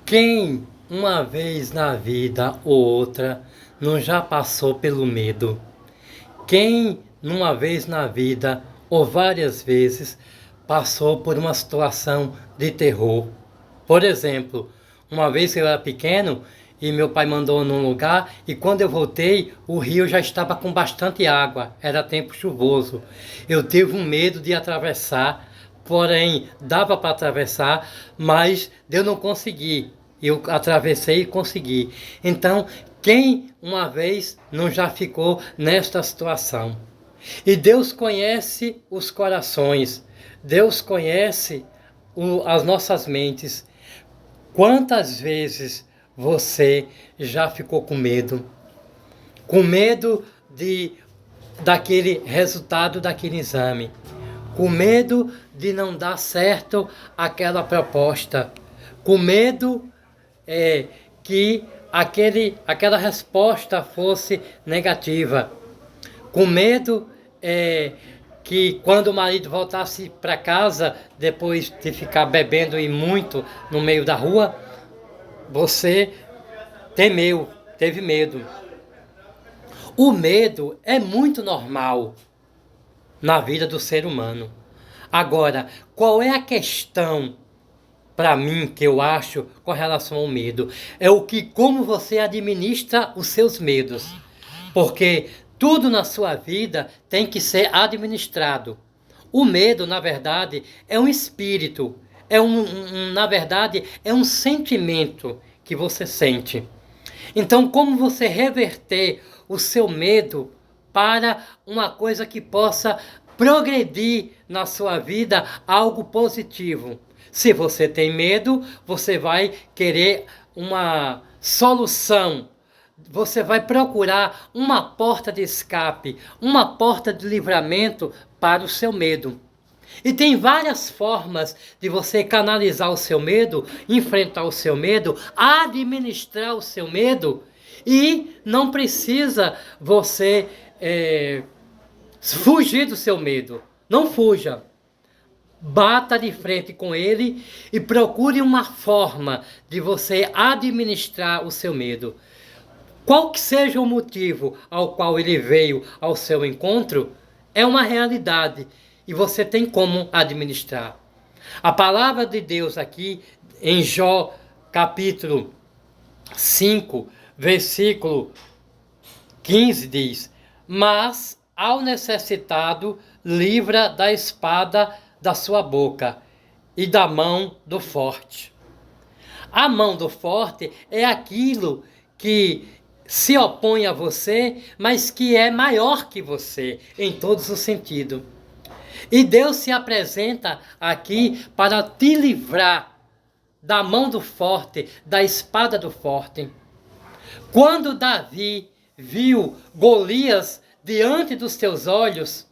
Quem uma vez na vida ou outra não já passou pelo medo? Quem numa vez na vida ou várias vezes passou por uma situação de terror? Por exemplo, uma vez eu era pequeno e meu pai mandou num lugar e quando eu voltei o rio já estava com bastante água, era tempo chuvoso. Eu tive um medo de atravessar, porém dava para atravessar, mas eu não consegui. Eu atravessei e consegui. Então, quem uma vez não já ficou nesta situação? E Deus conhece os corações, Deus conhece as nossas mentes. Quantas vezes você já ficou com medo? Com medo daquele resultado daquele exame, com medo de não dar certo aquela proposta, com medo que aquela resposta fosse negativa, com medo que quando o marido voltasse para casa, depois de ficar bebendo e muito no meio da rua, você temeu, teve medo. O medo é muito normal na vida do ser humano. Agora, qual é a questão para mim que eu acho com relação ao medo? É como você administra os seus medos. Porque tudo na sua vida tem que ser administrado. O medo, na verdade, é um espírito, na verdade, é um sentimento que você sente. Então, como você reverter o seu medo para uma coisa que possa progredir na sua vida, algo positivo? Se você tem medo, você vai querer uma solução. Você vai procurar uma porta de escape, uma porta de livramento para o seu medo. E tem várias formas de você canalizar o seu medo, enfrentar o seu medo, administrar o seu medo. E não precisa você fugir do seu medo. Não fuja. Bata de frente com ele e procure uma forma de você administrar o seu medo. Qual que seja o motivo ao qual ele veio ao seu encontro, é uma realidade e você tem como administrar. A palavra de Deus aqui em Jó, capítulo 5, versículo 15 diz: Mas ao necessitado livra da espada da sua boca e da mão do forte. A mão do forte é aquilo que se opõe a você, mas que é maior que você em todos os sentidos. E Deus se apresenta aqui para te livrar da mão do forte, da espada do forte. Quando Davi viu Golias diante dos teus olhos,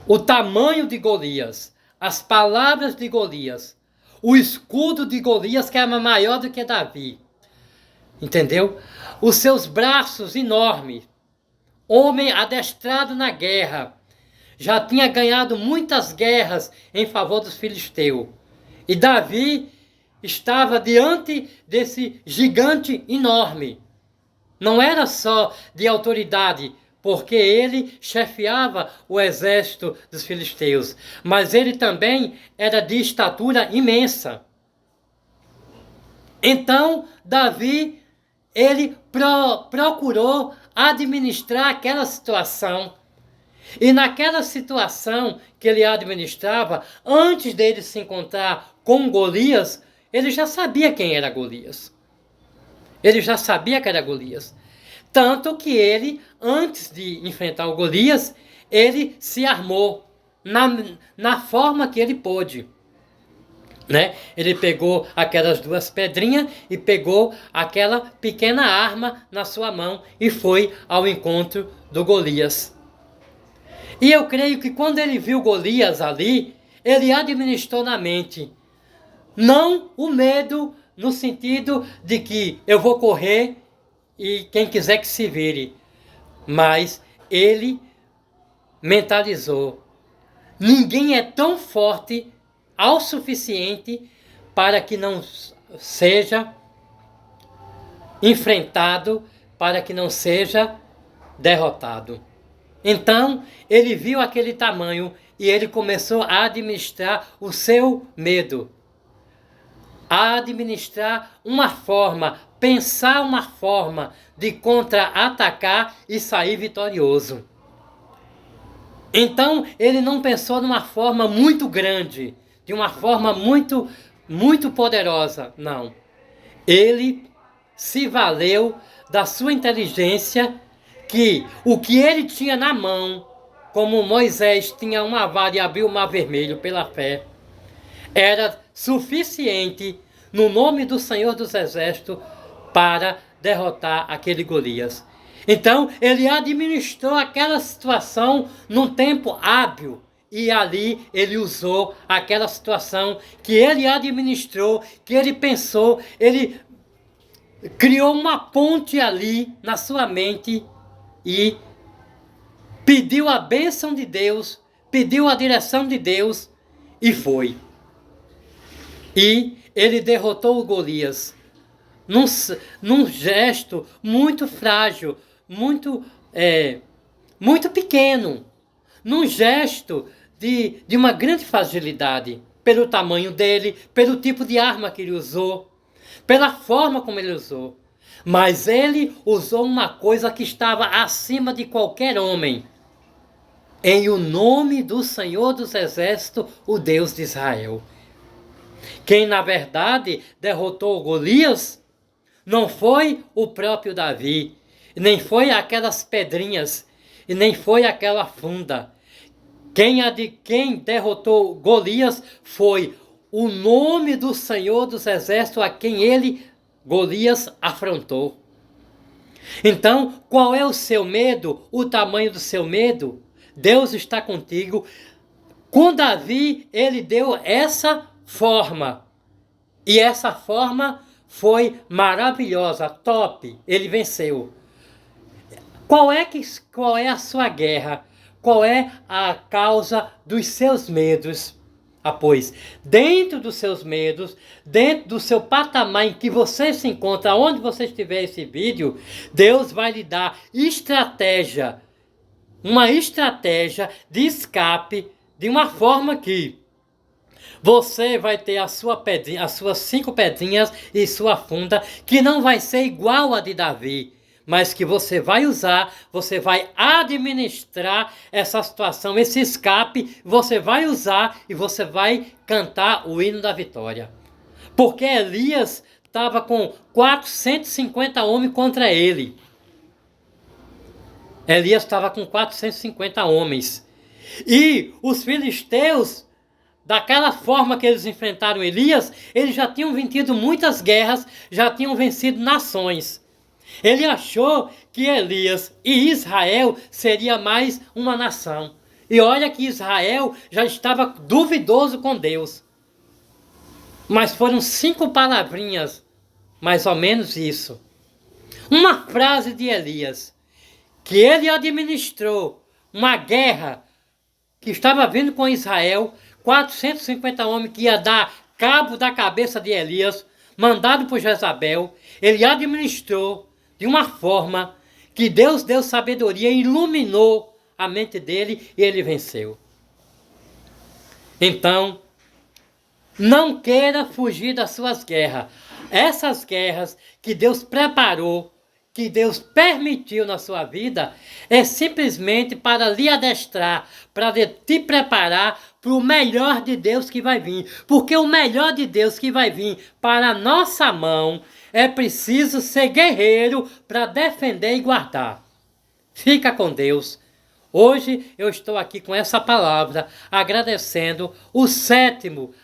o tamanho de Golias, as palavras de Golias, o escudo de Golias que era maior do que Davi, entendeu? Os seus braços enormes, homem adestrado na guerra, já tinha ganhado muitas guerras em favor dos filisteus. E Davi estava diante desse gigante enorme. Não era só de autoridade, porque ele chefiava o exército dos filisteus, mas ele também era de estatura imensa. Então, Davi, ele procurou administrar aquela situação. E naquela situação que ele administrava, antes dele se encontrar com Golias, ele já sabia quem era Golias. Ele já sabia que era Golias. Tanto que ele, antes de enfrentar o Golias, ele se armou na forma que ele pôde. Né? Ele pegou aquelas duas pedrinhas e pegou aquela pequena arma na sua mão e foi ao encontro do Golias. E eu creio que quando ele viu Golias ali, ele administrou na mente, não o medo no sentido de que eu vou correr e quem quiser que se vire, mas ele mentalizou, ninguém é tão forte ao suficiente para que não seja enfrentado, para que não seja derrotado. Então, ele viu aquele tamanho e ele começou a administrar o seu medo, a administrar uma forma, pensar uma forma de contra-atacar e sair vitorioso. Então, ele não pensou numa forma muito grande, de uma forma muito poderosa, não. Ele se valeu da sua inteligência, que o que ele tinha na mão, como Moisés tinha uma vara e abriu o mar vermelho pela fé, era suficiente no nome do Senhor dos Exércitos para derrotar aquele Golias. Então ele administrou aquela situação num tempo hábil, e ali ele usou aquela situação que ele administrou, que ele pensou, ele criou uma ponte ali na sua mente e pediu a bênção de Deus, pediu a direção de Deus e foi. E ele derrotou o Golias num gesto muito frágil, muito pequeno, num gesto de uma grande fragilidade, pelo tamanho dele, pelo tipo de arma que ele usou, pela forma como ele usou. Mas ele usou uma coisa que estava acima de qualquer homem. Em o nome do Senhor dos Exércitos, o Deus de Israel. Quem na verdade derrotou Golias não foi o próprio Davi, nem foi aquelas pedrinhas, e nem foi aquela funda. Quem derrotou Golias foi o nome do Senhor dos Exércitos, a quem Golias, afrontou. Então, qual é o seu medo? O tamanho do seu medo? Deus está contigo. Com Davi, ele deu essa forma. E essa forma foi maravilhosa, top. Ele venceu. Qual é a sua guerra? Qual é a causa dos seus medos? Pois, dentro dos seus medos, dentro do seu patamar em que você se encontra, onde você estiver esse vídeo, Deus vai lhe dar estratégia, uma estratégia de escape, de uma forma que você vai ter a sua pedrinha, as suas 5 pedrinhas e sua funda, que não vai ser igual a de Davi, mas que você vai usar, você vai administrar essa situação, esse escape, você vai usar e você vai cantar o hino da vitória. Porque Elias estava com 450 homens contra ele. Elias estava com 450 homens. E os filisteus, daquela forma que eles enfrentaram Elias, eles já tinham vencido muitas guerras, já tinham vencido nações. Ele achou que Elias e Israel seria mais uma nação. E olha que Israel já estava duvidoso com Deus. Mas foram 5 palavrinhas, mais ou menos isso. Uma frase de Elias, que ele administrou uma guerra que estava vindo com Israel, 450 homens que ia dar cabo da cabeça de Elias, mandado por Jezabel. Ele administrou de uma forma que Deus deu sabedoria, iluminou a mente dele e ele venceu. Então, não queira fugir das suas guerras. Essas guerras que Deus preparou, que Deus permitiu na sua vida, é simplesmente para lhe adestrar, para te preparar para o melhor de Deus que vai vir. Porque o melhor de Deus que vai vir para a nossa mão, é preciso ser guerreiro para defender e guardar. Fica com Deus. Hoje eu estou aqui com essa palavra, agradecendo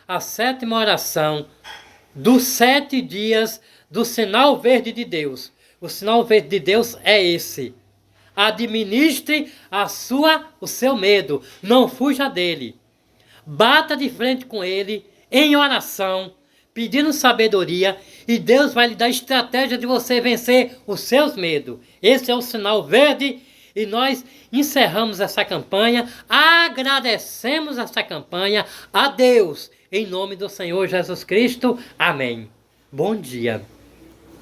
a sétima oração dos 7 dias do sinal verde de Deus. O sinal verde de Deus é esse. Administre o seu medo, não fuja dele. Bata de frente com ele em oração, pedindo sabedoria, e Deus vai lhe dar estratégia de você vencer os seus medos. Esse é o sinal verde, e nós encerramos essa campanha, agradecemos essa campanha a Deus, em nome do Senhor Jesus Cristo. Amém. Bom dia.